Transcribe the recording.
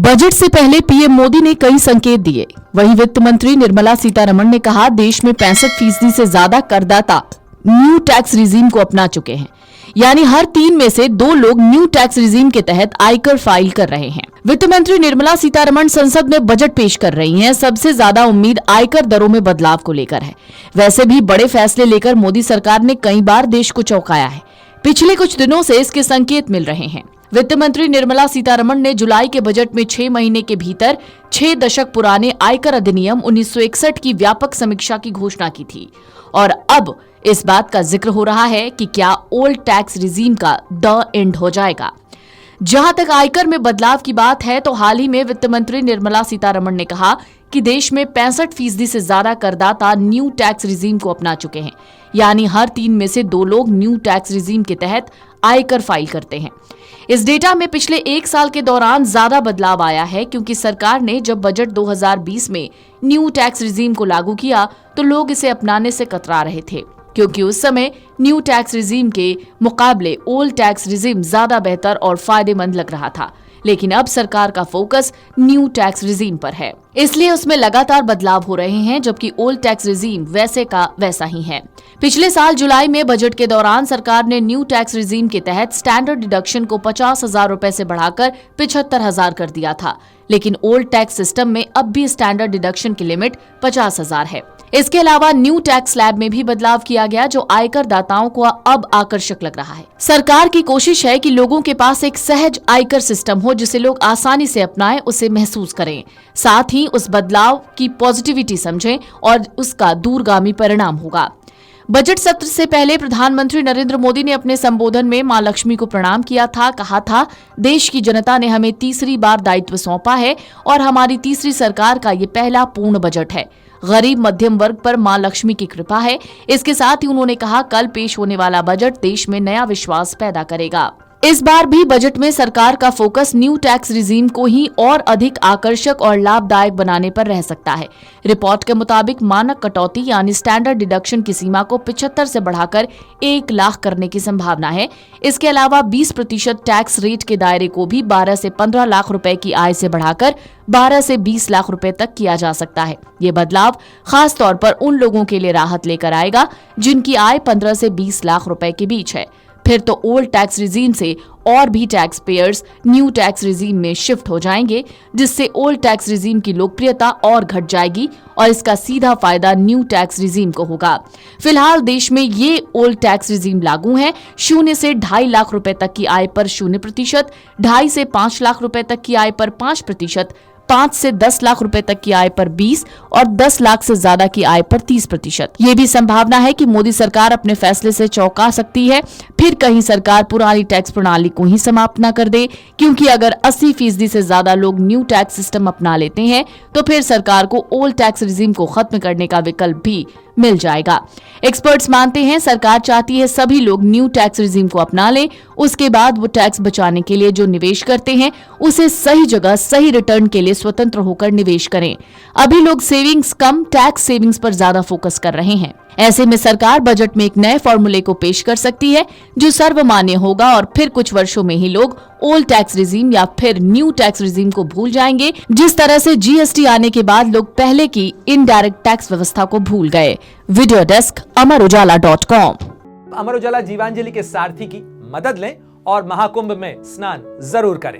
Budget से पहले PM Modi ने कई संकेत दिए। वहीं वित्त मंत्री निर्मला सीतारमण ने कहा, देश में 65% से ज्यादा करदाता न्यू टैक्स रिजीम को अपना चुके हैं, यानी हर 3 में से 2 लोग न्यू टैक्स रिजीम के तहत आयकर फाइल कर रहे हैं। वित्त मंत्री निर्मला सीतारमण संसद में बजट पेश कर रही हैं। सबसे ज्यादा उम्मीद आयकर दरों में बदलाव को लेकर है। वैसे भी बड़े फैसले लेकर मोदी सरकार ने कई बार देश को चौंकाया है। पिछले कुछ दिनों से इसके संकेत मिल रहे हैं। वित्त मंत्री निर्मला सीतारमण ने जुलाई के बजट में 6 महीने के भीतर 6 दशक पुराने आयकर अधिनियम 1961 की व्यापक समीक्षा की घोषणा की थी और अब इस बात का जिक्र हो रहा है कि क्या ओल्ड टैक्स रिजीम का द एंड हो जाएगा। जहां तक आयकर में बदलाव की बात है तो हाल ही में वित्त मंत्री निर्मला सीतारमण ने कहा कि देश में 65% से ज्यादा करदाता न्यू टैक्स रिजीम को अपना चुके हैं, यानी हर 3 में से 2 लोग न्यू टैक्स रिजीम के तहत आयकर फाइल करते हैं। इस डेटा में पिछले 1 साल के दौरान ज्यादा बदलाव आया है, क्योंकि सरकार ने जब बजट 2020 में न्यू टैक्स रिजीम को लागू किया तो लोग इसे अपनाने से कतरा रहे थे, क्योंकि उस समय न्यू टैक्स रिजीम के मुकाबले ओल्ड टैक्स रिजीम ज्यादा बेहतर और फायदेमंद लग रहा था। लेकिन अब सरकार का फोकस न्यू टैक्स रिजीम पर है, इसलिए उसमें लगातार बदलाव हो रहे हैं, जबकि ओल्ड टैक्स रिजीम वैसे का वैसा ही है। पिछले साल जुलाई में बजट के दौरान सरकार ने न्यू टैक्स रिजीम के तहत स्टैंडर्ड डिडक्शन को 50,000 रुपए से बढ़ाकर 75,000 कर दिया था, लेकिन ओल्ड टैक्स सिस्टम में अब भी स्टैंडर्ड डिडक्शन की लिमिट 50,000 है। इसके अलावा न्यू टैक्स स्लैब में भी बदलाव किया गया, जो आयकर दाताओं को अब आकर्षक लग रहा है। सरकार की कोशिश है कि लोगों के पास एक सहज आयकर सिस्टम हो जिसे लोग आसानी से अपनाएं, उसे महसूस करें, साथ ही उस बदलाव की पॉजिटिविटी समझें और उसका दूरगामी परिणाम होगा। बजट सत्र से पहले प्रधानमंत्री नरेंद्र मोदी ने अपने संबोधन में मां लक्ष्मी को प्रणाम किया था। कहा था, देश की जनता ने हमें तीसरी बार दायित्व सौंपा है और हमारी तीसरी सरकार का ये पहला पूर्ण बजट है। गरीब मध्यम वर्ग पर मां लक्ष्मी की कृपा है। इसके साथ ही उन्होंने कहा, कल पेश होने वाला बजट देश में नया विश्वास पैदा करेगा। इस बार भी बजट में सरकार का फोकस न्यू टैक्स रिजीम को ही और अधिक आकर्षक और लाभदायक बनाने पर रह सकता है। रिपोर्ट के मुताबिक मानक कटौती यानी स्टैंडर्ड डिडक्शन की सीमा को 75 से बढ़ाकर 1 लाख करने की संभावना है। इसके अलावा 20% टैक्स रेट के दायरे को भी 12 से 15 लाख रुपए की आय से बढ़ाकर 12 से 20 लाख रुपए तक किया जा सकता है। ये बदलाव खास तौर पर उन लोगों के लिए राहत लेकर आएगा जिनकी आय 15 से 20 लाख रुपए के बीच है। फिर तो ओल्ड टैक्स रिजीम से और भी tax payers new tax regime में शिफ्ट हो जाएंगे, जिससे ओल्ड टैक्स रिजीम की लोकप्रियता और घट जाएगी और इसका सीधा फायदा न्यू टैक्स रिजीम को होगा। फिलहाल देश में ये ओल्ड टैक्स रिजीम लागू है। 0 से 2.5 लाख रुपए तक की आय पर 0%, 2.5 से 5 लाख रुपए तक की आय पर 5%, 5 से 10 लाख रुपए तक की आय पर 20 और 10 लाख से ज्यादा की आय पर 30%। ये भी संभावना है कि मोदी सरकार अपने फैसले से चौंका सकती है। फिर कहीं सरकार पुरानी टैक्स प्रणाली को ही समाप्त न कर दे, क्योंकि अगर 80% से ज्यादा लोग न्यू टैक्स सिस्टम अपना लेते हैं तो फिर सरकार को ओल्ड टैक्स रिजीम को खत्म करने का विकल्प भी मिल जाएगा। एक्सपर्ट्स मानते हैं सरकार चाहती है सभी लोग न्यू टैक्स रिजीम को अपना लें, उसके बाद वो टैक्स बचाने के लिए जो निवेश करते हैं उसे सही जगह सही रिटर्न के लिए स्वतंत्र होकर निवेश करें। अभी लोग सेविंग्स कम टैक्स सेविंग्स पर ज्यादा फोकस कर रहे हैं। ऐसे में सरकार बजट में एक नए फॉर्मूले को पेश कर सकती है जो सर्वमान्य होगा और फिर कुछ वर्षों में ही लोग ओल्ड टैक्स रिजीम या फिर न्यू टैक्स रिजीम को भूल जाएंगे, जिस तरह से जीएसटी आने के बाद लोग पहले की इनडायरेक्ट टैक्स व्यवस्था को भूल गए। Video desk amarujala.com। Amar Ujala Jeevanjali के सारथी की मदद लें और महाकुंभ में स्नान जरूर करें।